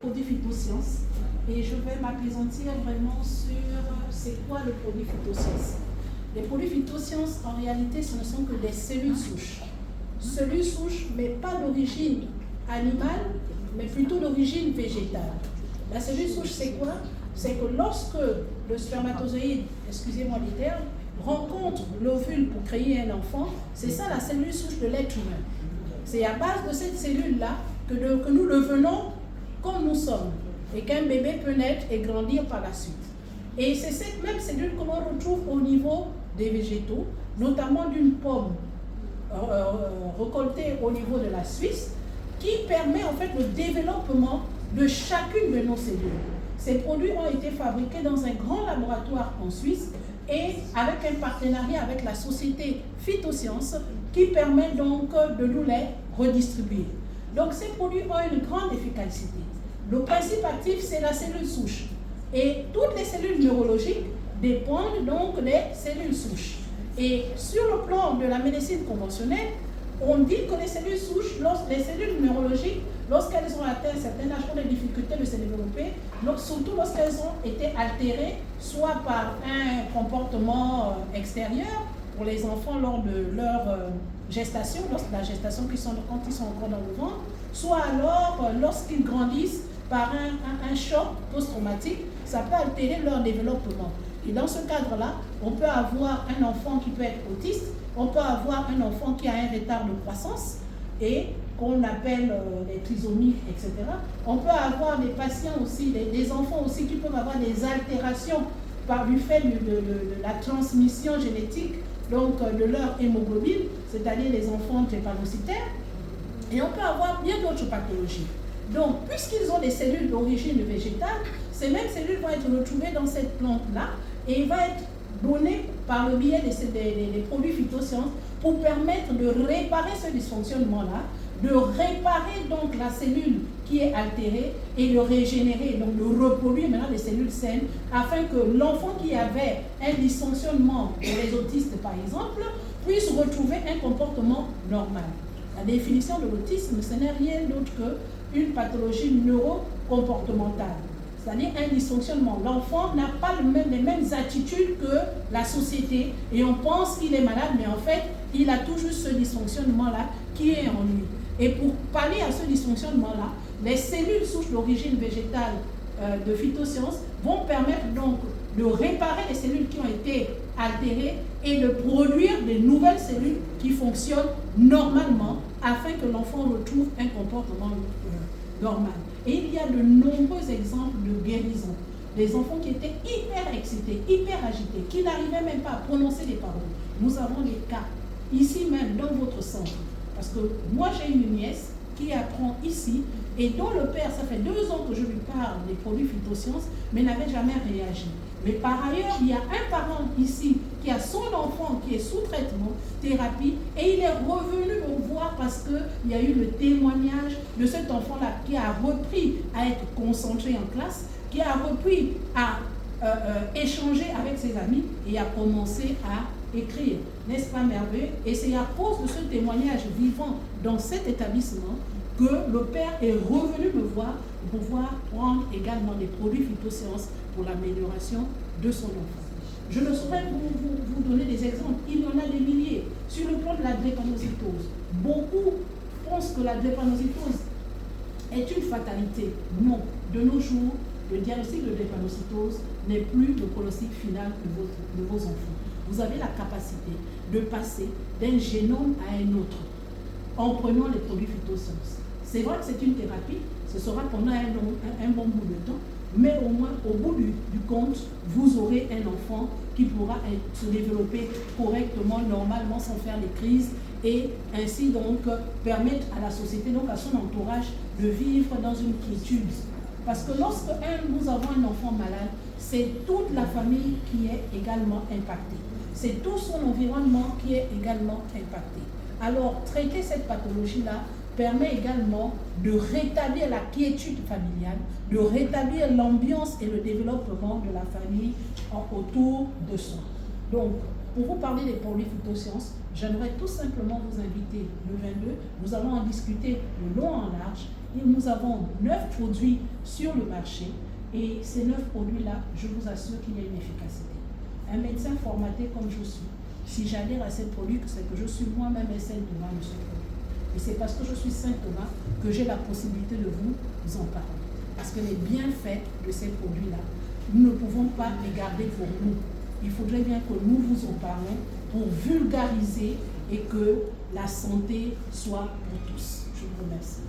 Produit phytosciences et je vais m'appesantir vraiment sur c'est quoi le produit phytosciences. Les produits phytosciences, en réalité, ce ne sont que des cellules souches. Cellules souches, mais pas d'origine animale, mais plutôt d'origine végétale. La cellule souche, c'est quoi? C'est que lorsque le spermatozoïde, excusez-moi du terme, rencontre l'ovule pour créer un enfant, c'est ça la cellule souche de l'être humain. C'est à base de cette cellule-là que nous devenons comme nous sommes, et qu'un bébé peut naître et grandir par la suite. Et c'est cette même cellule que l'on retrouve au niveau des végétaux, notamment d'une pomme récoltée au niveau de la Suisse, qui permet en fait le développement de chacune de nos cellules. Ces produits ont été fabriqués dans un grand laboratoire en Suisse et avec un partenariat avec la société Phytosciences qui permet donc de nous les redistribuer. Donc ces produits ont une grande efficacité. Le principe actif, c'est la cellule souche. Et toutes les cellules neurologiques dépendent donc des cellules souches. Et sur le plan de la médecine conventionnelle, on dit que les cellules souches, les cellules neurologiques, lorsqu'elles ont atteint un certain âge, ont des difficultés de se développer, surtout lorsqu'elles ont été altérées, soit par un comportement extérieur, pour les enfants lors de leur gestation, lors de la gestation quand ils sont encore dans le ventre, soit alors lorsqu'ils grandissent par un choc post-traumatique, ça peut altérer leur développement. Et dans ce cadre-là, on peut avoir un enfant qui peut être autiste, on peut avoir un enfant qui a un retard de croissance et qu'on appelle les trisomiques, etc. On peut avoir des patients aussi, des enfants aussi qui peuvent avoir des altérations du fait de la transmission génétique donc de leur hémoglobine, c'est-à-dire les enfants drépanocytaires, et on peut avoir bien d'autres pathologies. Donc, puisqu'ils ont des cellules d'origine végétale, ces mêmes cellules vont être retrouvées dans cette plante-là et il va être donné par le biais des produits phytosciences pour permettre de réparer ce dysfonctionnement-là, de réparer donc la cellule qui est altérée et de régénérer, donc de reproduire maintenant des cellules saines afin que l'enfant qui avait un dysfonctionnement, pour les autistes par exemple, puisse retrouver un comportement normal. La définition de l'autisme, ce n'est rien d'autre qu'une pathologie neurocomportementale, c'est-à-dire un dysfonctionnement. L'enfant n'a pas les mêmes attitudes que la société et on pense qu'il est malade, mais en fait, il a tout juste ce dysfonctionnement-là qui est en lui. Et pour pallier à ce dysfonctionnement-là, les cellules souches d'origine végétale de Phytosciences vont permettre donc de réparer les cellules qui ont été altérées et de produire des nouvelles cellules qui fonctionnent normalement afin que l'enfant retrouve un comportement normal. Et il y a de nombreux exemples de guérison. Des enfants qui étaient hyper excités, hyper agités, qui n'arrivaient même pas à prononcer des paroles. Nous avons des cas, ici même, dans votre centre. Parce que moi, j'ai une nièce qui apprend ici et dont le père, ça fait 2 ans que je lui parle des produits phytosciences, mais n'avait jamais réagi. Mais par ailleurs, il y a un parent ici qui a son enfant qui est sous traitement, thérapie, et il est revenu me voir parce qu'il y a eu le témoignage de cet enfant-là qui a repris à être concentré en classe, qui a repris à échanger avec ses amis et a commencé à écrire. N'est-ce pas merveilleux? Et c'est à cause de ce témoignage vivant dans cet établissement que le père est revenu me voir pour pouvoir prendre également des produits phytosciences pour l'amélioration de son enfant. Je ne saurais vous donner des exemples, il y en a des milliers. Sur le plan de la drépanocytose, beaucoup pensent que la drépanocytose est une fatalité. Non, de nos jours, le diagnostic de drépanocytose n'est plus le pronostic final de vos enfants. Vous avez la capacité de passer d'un génome à un autre en prenant les produits phytosciences. C'est vrai que c'est une thérapie, ce sera pendant un bon bout de temps, mais au moins au bout du compte, vous aurez un enfant qui pourra se développer correctement, normalement, sans faire des crises et ainsi donc permettre à la société, donc à son entourage, de vivre dans une quiétude. Parce que lorsque nous avons un enfant malade, c'est toute la famille qui est également impactée. C'est tout son environnement qui est également impacté. Alors, traiter cette pathologie-là permet également de rétablir la quiétude familiale, de rétablir l'ambiance et le développement de la famille autour de soi. Donc, pour vous parler des produits phytosciences, j'aimerais tout simplement vous inviter le 22. Nous allons en discuter de long en large Et nous avons 9 produits sur le marché. Et ces 9 produits-là, je vous assure qu'il y a une efficacité. Un médecin formaté comme je suis, si j'adhère à ces produits, c'est que je suis moi-même un Saint Thomas de ce produit. Et c'est parce que je suis Saint Thomas que j'ai la possibilité de vous en parler. Parce que les bienfaits de ces produits-là, nous ne pouvons pas les garder pour nous. Il faudrait bien que nous vous en parlons pour vulgariser et que la santé soit pour tous. Je vous remercie.